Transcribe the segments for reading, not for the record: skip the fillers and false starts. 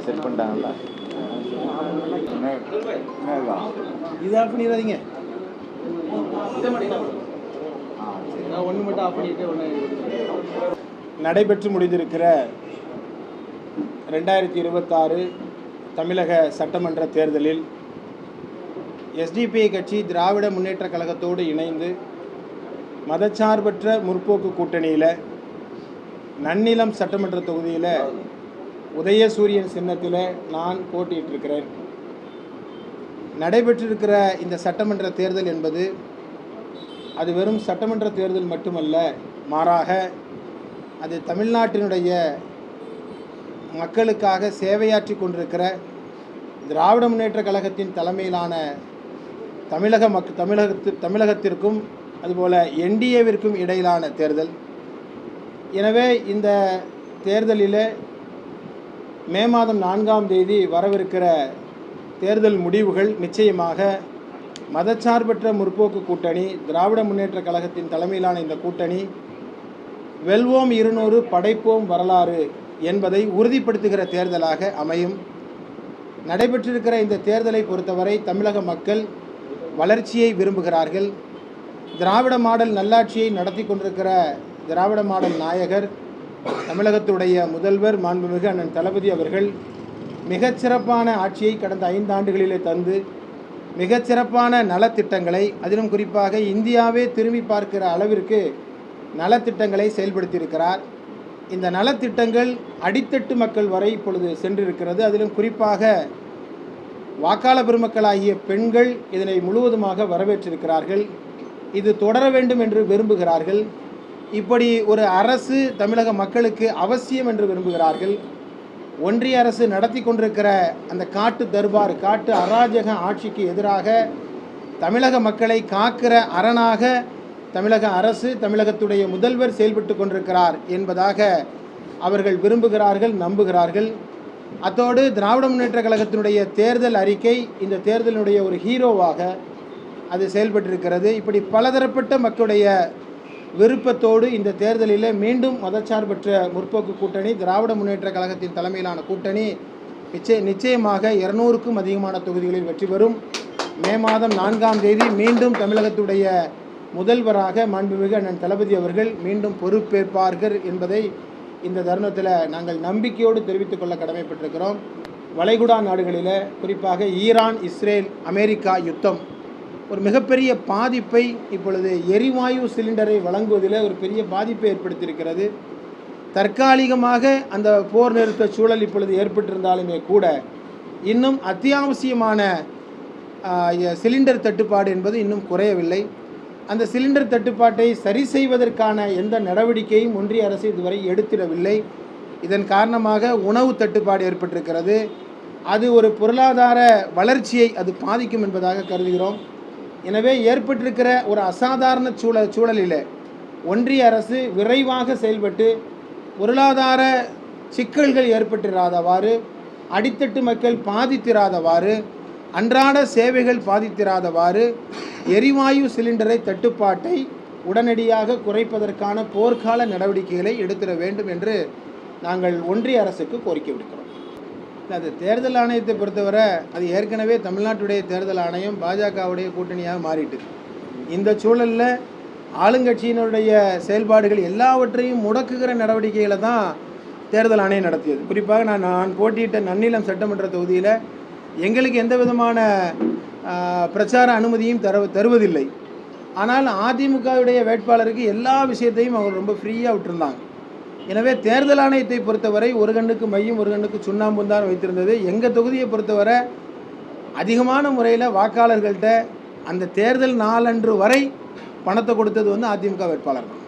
Set பண்ணிட்டாங்கல்ல. இது of பண்ணிடாதீங்க. ஒன்று மட்டும் ஆஃப் பண்ணிட்டு ஒன்று. நடைபெற்று முடிந்திருக்கிற 2026 தமிழக சட்டமன்ற தேர்தலில் எஸ்டிபிஐ கட்சி திராவிட முன்னேற்ற கழகத்தோடு இணைந்து மதச்சார்பற்ற முற்போக்கு கூட்டணியில் நன்னிலம் சட்டமன்ற தொகுதியில் உதயசூரியன் சின்னத்தில் நான் போட்டியிட்டிருக்கிறேன். நடைபெற்றிருக்கிற இந்த சட்டமன்ற தேர்தல் என்பது அது வெறும் சட்டமன்ற தேர்தல் மட்டுமல்ல, மாறாக அது தமிழ்நாட்டினுடைய மக்களுக்காக சேவையாற்றி கொண்டிருக்கிற திராவிட முன்னேற்ற கழகத்தின் தலைமையிலான தமிழகத்திற்கும் அதுபோல் என்டிஏவிற்கும் இடையிலான தேர்தல். எனவே இந்த தேர்தலில் மே மாதம் 4ஆம் தேதி வரவிருக்கிற தேர்தல் முடிவுகள் நிச்சயமாக மதச்சார்பற்ற முற்போக்கு கூட்டணி, திராவிட முன்னேற்ற கழகத்தின் தலைமையிலான இந்த கூட்டணி வெல்வோம் 200 படைப்போம் வரலாறு என்பதை உறுதிப்படுத்துகிற தேர்தலாக அமையும். நடைபெற்றிருக்கிற இந்த தேர்தலை பொறுத்தவரை தமிழக மக்கள் வளர்ச்சியை விரும்புகிறார்கள். திராவிட மாடல் நல்லாட்சியை நடத்தி கொண்டிருக்கிற திராவிட மாடல் நாயகர் தமிழகத்துடைய முதல்வர் மாண்புமிகு அண்ணன் தளபதி அவர்கள் மிகச்சிறப்பான ஆட்சியை கடந்த 5 ஆண்டுகளிலே தந்து மிகச்சிறப்பான நலத்திட்டங்களை, அதிலும் குறிப்பாக இந்தியாவே திரும்பி பார்க்கிற அளவிற்கு நலத்திட்டங்களை செயல்படுத்தியிருக்கிறார். இந்த நலத்திட்டங்கள் அடித்தட்டு மக்கள் வரை இப்பொழுது சென்றிருக்கிறது. அதிலும் குறிப்பாக வாக்காள பெருமக்களாகிய பெண்கள் இதனை முழுவதுமாக வரவேற்றிருக்கிறார்கள். இது தொடர வேண்டும் என்று விரும்புகிறார்கள். இப்படி ஒரு அரசு தமிழக மக்களுக்கு அவசியம் என்று விரும்புகிறார்கள். ஒன்றிய அரசு நடத்தி கொண்டிருக்கிற அந்த காட்டு தர்பார், காட்டு அராஜக ஆட்சிக்கு எதிராக தமிழக மக்களை காக்கிற அரணாக தமிழக அரசு, தமிழகத்துடைய முதல்வர் செயல்பட்டு கொண்டிருக்கிறார் என்பதாக அவர்கள் விரும்புகிறார்கள், நம்புகிறார்கள். அத்தோடு திராவிட முன்னேற்ற கழகத்தினுடைய தேர்தல் அறிக்கை இந்த தேர்தலினுடைய ஒரு ஹீரோவாக அது செயல்பட்டிருக்கிறது. இப்படி பலதரப்பட்ட மக்களுடைய விருப்பத்தோடு இந்த தேர்தலில் மீண்டும் மதச்சார்பற்ற முற்போக்கு கூட்டணி, திராவிட முன்னேற்ற கழகத்தின் தலைமையிலான கூட்டணி நிச்சயமாக 200க்கும் அதிகமான தொகுதிகளில் வெற்றி பெறும். மே மாதம் 4ஆம் தேதி மீண்டும் தமிழகத்துடைய முதல்வராக மாண்புமிகு அண்ணன் தளபதி அவர்கள் மீண்டும் பொறுப்பேற்பார்கள் என்பதை இந்த தருணத்தில் நாங்கள் நம்பிக்கையோடு தெரிவித்துக் கொள்ள கடமைப்பட்டிருக்கிறோம். வளைகுடா நாடுகளில் குறிப்பாக ஈரான், இஸ்ரேல், அமெரிக்கா யுத்தம் ஒரு மிகப்பெரிய பாதிப்பை இப்பொழுது எரிவாயு சிலிண்டரை வழங்குவதில் ஒரு பெரிய பாதிப்பை ஏற்படுத்தியிருக்கிறது. தற்காலிகமாக அந்த போர் நிறுத்த சூழல் இப்பொழுது ஏற்பட்டிருந்தாலுமே கூட இன்னும் அத்தியாவசியமான சிலிண்டர் தட்டுப்பாடு என்பது இன்னும் குறையவில்லை. அந்த சிலிண்டர் தட்டுப்பாட்டை சரி செய்வதற்கான எந்த நடவடிக்கையும் ஒன்றிய அரசு இதுவரை எடுத்திடவில்லை. இதன் காரணமாக உணவு தட்டுப்பாடு ஏற்பட்டிருக்கிறது. அது ஒரு பொருளாதார வளர்ச்சியை அது பாதிக்கும் என்பதாக கருதுகிறோம். எனவே ஏற்பட்டிருக்கிற ஒரு அசாதாரண சூழலில் ஒன்றிய அரசு விரைவாக செயல்பட்டு பொருளாதார சிக்கல்கள் ஏற்பட்டிராதவாறு, அடித்தட்டு மக்கள் பாதித்திராதவாறு, அன்றாட சேவைகள் பாதித்திராதவாறு எரிவாயு சிலிண்டரை தட்டுப்பாட்டை உடனடியாக குறைப்பதற்கான போர்க்கால நடவடிக்கைகளை எடுத்திட வேண்டும் என்று நாங்கள் ஒன்றிய அரசுக்கு கோரிக்கை விடுக்கிறோம். அது தேர்தல் ஆணையத்தை பொறுத்தவரை அது ஏற்கனவே தமிழ்நாட்டுடைய தேர்தல் ஆணையம் பாஜகவுடைய கூட்டணியாக மாறிட்டு, இந்த சூழலில் ஆளுங்கட்சியினுடைய செயல்பாடுகள் எல்லாவற்றையும் முடக்குகிற நடவடிக்கைகளை தான் தேர்தல் ஆணையம் நடத்தியது. குறிப்பாக நான் போட்டியிட்ட நன்னிலம் சட்டமன்ற தொகுதியில் எங்களுக்கு எந்த விதமான பிரச்சார அனுமதியும் தருவதில்லை. ஆனால் அதிமுகவுடைய வேட்பாளருக்கு எல்லா விஷயத்தையும் அவங்க ரொம்ப ஃப்ரீயாக விட்டுருந்தாங்க. எனவே தேர்தல் ஆணையத்தை பொறுத்தவரை ஒரு கண்ணுக்கு மையும் ஒரு கண்ணுக்கு சுண்ணாம்பும் தான் வைத்திருந்தது. எங்கள் தொகுதியை பொறுத்தவரை அதிகமான முறையில் வாக்காளர்கள்ட்ட அந்த தேர்தல் நாளன்று வரை பணத்தை கொடுத்தது அதிமுக வேட்பாளர் தான்.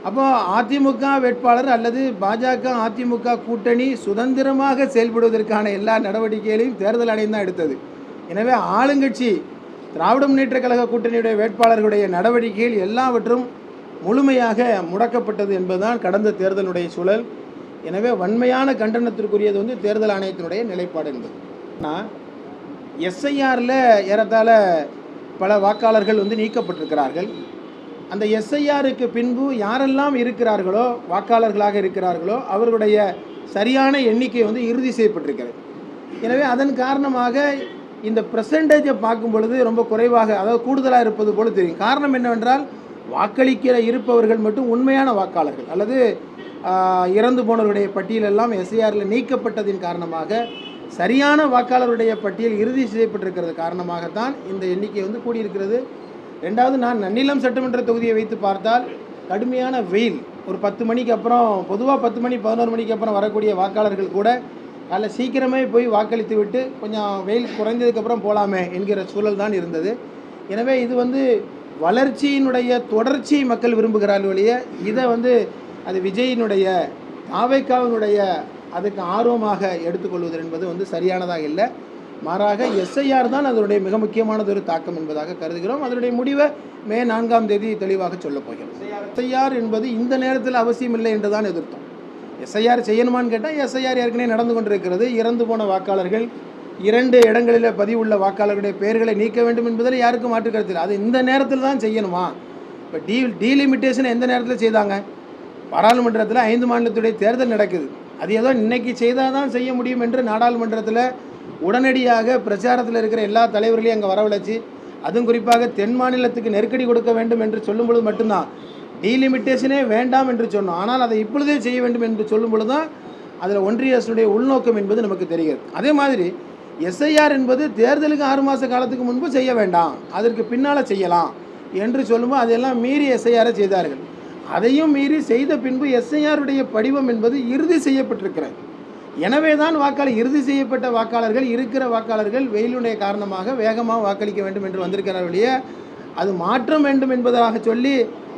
அப்போ அதிமுக வேட்பாளர் அல்லது பாஜக அதிமுக கூட்டணி சுதந்திரமாக செயல்படுவதற்கான எல்லா நடவடிக்கைகளையும் தேர்தல் ஆணையம் தான் எடுத்தது. எனவே ஆளுங்கட்சி திராவிட முன்னேற்ற கழக கூட்டணியுடைய வேட்பாளர்களுடைய நடவடிக்கைகள் எல்லாவற்றும் முழுமையாக முடக்கப்பட்டது என்பதுதான் கடந்த தேர்தலுடைய சூழல். எனவே வன்மையான கண்டனத்திற்குரியது தேர்தல் ஆணையத்தினுடைய நிலைப்பாடு என்பது. ஆனால் எஸ்ஐஆரில் ஏறத்தாழ பல வாக்காளர்கள் நீக்கப்பட்டிருக்கிறார்கள். அந்த எஸ்ஐஆருக்கு பின்பு யாரெல்லாம் இருக்கிறார்களோ, வாக்காளர்களாக இருக்கிறார்களோ, அவர்களுடைய சரியான எண்ணிக்கை வந்து இறுதி செய்யப்பட்டிருக்கிறது. எனவே அதன் காரணமாக இந்த பெர்சன்டேஜை பார்க்கும் பொழுது ரொம்ப குறைவாக, அதாவது கூடுதலாக இருப்பது போல தெரியும். காரணம் என்னவென்றால், வாக்களிக்கிற இருப்பவர்கள் மட்டும் உண்மையான வாக்காளர்கள் அல்லது இறந்து போனவருடைய பட்டியலெல்லாம் எஸ்ஐஆரில் நீக்கப்பட்டதின் காரணமாக சரியான வாக்காளருடைய பட்டியல் இறுதி செய்யப்பட்டிருக்கிறது காரணமாகத்தான் இந்த எண்ணிக்கை வந்து கூடியிருக்கிறது. ரெண்டாவது, நான் நன்னிலம் சட்டமன்ற தொகுதியை வைத்து பார்த்தால் கடுமையான வெயில், ஒரு 10 மணிக்கு அப்புறம், பொதுவாக 10 மணி 11 மணிக்கு அப்புறம் வரக்கூடிய வாக்காளர்கள் கூட காலைல சீக்கிரமே போய் வாக்களித்து விட்டு கொஞ்சம் வெயில் குறைந்ததுக்கப்புறம் போகலாமே என்கிற சூழல் தான் இருந்தது. எனவே இது வந்து வளர்ச்சியினுடைய தொடர்ச்சி மக்கள் விரும்புகிறார்கள் ஒழிய இதை வந்து அது விஜயினுடைய தாவேக்காவினுடைய அதுக்கு ஆர்வமாக எடுத்துக்கொள்வது என்பது வந்து சரியானதாக இல்லை. மாறாக எஸ்ஐஆர் தான் அதனுடைய மிக முக்கியமானது ஒரு தாக்கம் என்பதாக கருதுகிறோம். அதனுடைய முடிவை மே 4ஆம் தேதி தெளிவாக சொல்லப் போகிறோம். எஸ்ஐஆர் என்பது இந்த நேரத்தில் அவசியம் இல்லை என்று தான் எதிர்த்தோம். எஸ்ஐஆர் செய்யணுமான்னு கேட்டால் எஸ்ஐஆர் ஏற்கனவே நடந்து கொண்டிருக்கிறது. இறந்து போன வாக்காளர்கள் 2 இடங்களில் பதிவுள்ள வாக்காளர்களுடைய பெயர்களை நீக்க வேண்டும் என்பதில் யாருக்கும் மாற்று கருத்து இல்லை. அது இந்த நேரத்தில் தான் செய்யணுமா? இப்போ டீலிமிட்டேஷன் எந்த நேரத்தில் செய்தாங்க? பாராளுமன்றத்தில் 5 மாநிலத்துடைய தேர்தல் நடக்குது. அது ஏதோ இன்னைக்கு செய்தால் தான் செய்ய முடியும் என்று நாடாளுமன்றத்தில் உடனடியாக பிரச்சாரத்தில் இருக்கிற எல்லா தலைவர்களையும் அங்கே வரவழைச்சி, அதுவும் குறிப்பாக தென் மாநிலத்துக்கு நெருக்கடி கொடுக்க வேண்டும் என்று சொல்லும் பொழுது மட்டும்தான் டீலிமிட்டேஷனே வேண்டாம் என்று சொன்னோம். ஆனால் அதை இப்பொழுதே செய்ய வேண்டும் என்று சொல்லும் பொழுது தான் அதில் ஒன்றிய அரசுடைய உள்நோக்கம் என்பது நமக்கு தெரிகிறது. அதே மாதிரி எஸ்ஐஆர் என்பது தேர்தலுக்கு 6 மாத காலத்துக்கு முன்பு செய்ய வேண்டாம், அதற்கு பின்னால் செய்யலாம் என்று சொல்லும்போது அதையெல்லாம் மீறி எஸ்ஐஆரை செய்தார்கள். அதையும் மீறி செய்த பின்பு எஸ்ஐஆருடைய படிவம் என்பது இறுதி செய்யப்பட்டிருக்கிறது. எனவே தான் இறுதி செய்யப்பட்ட வாக்காளர்கள், இருக்கிற வாக்காளர்கள் வெயிலுடைய காரணமாக வேகமாக வாக்களிக்க வேண்டும் என்று வந்திருக்கிறார்களே, அது மாற்றம் வேண்டும் என்பதாக சொல்லி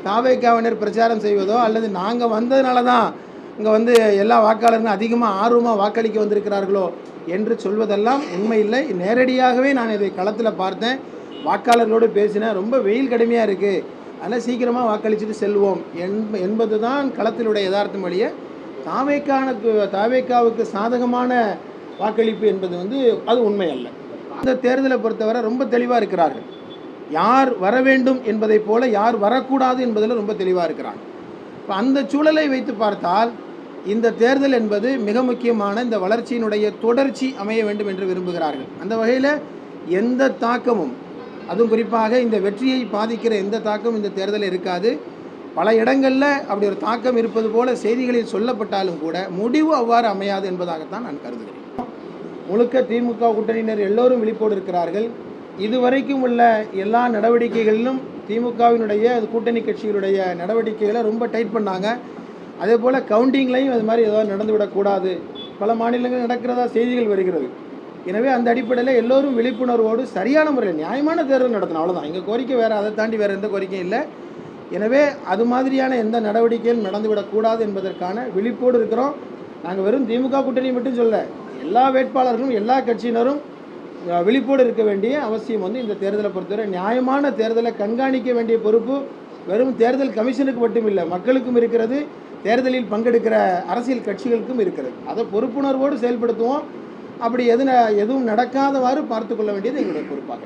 தாவேக்காவினர் பிரச்சாரம் செய்வதோ அல்லது நாங்கள் வந்ததுனால தான் இங்கே வந்து எல்லா வாக்காளர்களும் அதிகமாக ஆர்வமாக வாக்களிக்க வந்திருக்கிறார்களோ என்று சொல்வதெல்லாம் உண்மையில்லை. நேரடியாகவே நான் இதை களத்தில் பார்த்தேன், வாக்காளர்களோடு பேசினேன். ரொம்ப வெயில் கடுமையாக இருக்குது, அதனால் சீக்கிரமாக வாக்களிச்சுட்டு செல்வோம் என்பது தான் களத்திலுடைய யதார்த்தம் வழியே. தாவேக்காவுக்கு சாதகமான வாக்களிப்பு என்பது வந்து அது உண்மை அல்ல. இந்த தேர்தலை பொறுத்தவரை ரொம்ப தெளிவாக இருக்கிறார்கள். யார் வர வேண்டும் என்பதை போல யார் வரக்கூடாது என்பதில் ரொம்ப தெளிவாக இருக்கிறாங்க. இப்போ அந்த சூழலை வைத்து பார்த்தால் இந்த தேர்தல் என்பது மிக முக்கியமான இந்த வளர்ச்சியினுடைய தொடர்ச்சி அமைய வேண்டும் என்று விரும்புகிறார்கள். அந்த வகையில் எந்த தாக்கமும், அதுவும் குறிப்பாக இந்த வெற்றியை பாதிக்கிற எந்த தாக்கமும் இந்த தேர்தலில் இருக்காது. பல இடங்களில் அப்படி ஒரு தாக்கம் இருப்பது போல செய்திகளில் சொல்லப்பட்டாலும் கூட முடிவு அவ்வாறு அமையாது என்பதாகத்தான் நான் கருதுகிறேன். முழுக்க திமுக கூட்டணியினர் எல்லோரும் விழிப்போடு இருக்கிறார்கள். இதுவரைக்கும் உள்ள எல்லா நடவடிக்கைகளிலும் திமுகவினுடைய கூட்டணி கட்சிகளுடைய நடவடிக்கைகளை ரொம்ப டைட் பண்ணாங்க. அதே போல் கவுண்டிங்லையும் அது மாதிரி ஏதாவது நடந்துவிடக்கூடாது, பல மாநிலங்கள் நடக்கிறதா செய்திகள் வருகிறது. எனவே அந்த அடிப்படையில் எல்லோரும் விழிப்புணர்வோடு சரியான முறையில் நியாயமான தேர்தல் நடத்தணும், அவ்வளோதான். எங்கள் கோரிக்கை வேறு, அதை தாண்டி வேறு எந்த கோரிக்கையும் இல்லை. எனவே அது மாதிரியான எந்த நடவடிக்கையும் நடந்துவிடக்கூடாது என்பதற்கான விழிப்போடு இருக்கிறோம். நாங்கள் வெறும் திமுக கூட்டணி மட்டும் சொல்ல, எல்லா வேட்பாளர்களும் எல்லா கட்சியினரும் விழிப்போடு இருக்க வேண்டிய அவசியம் வந்து இந்த தேர்தலை பொறுத்தவரை நியாயமான தேர்தலை கண்காணிக்க வேண்டிய பொறுப்பு வெறும் தேர்தல் கமிஷனுக்கு மட்டும் இல்லை, மக்களுக்கும் இருக்கிறது, தேர்தலில் பங்கெடுக்கிற அரசியல் கட்சிகளுக்கும் இருக்கிறது. அதை பொறுப்புணர்வோடு செயல்படுத்துவோம். அப்படி எதுவும் நடக்காதவாறு பார்த்து கொள்ள வேண்டியது எங்களுடைய பொறுப்பாக.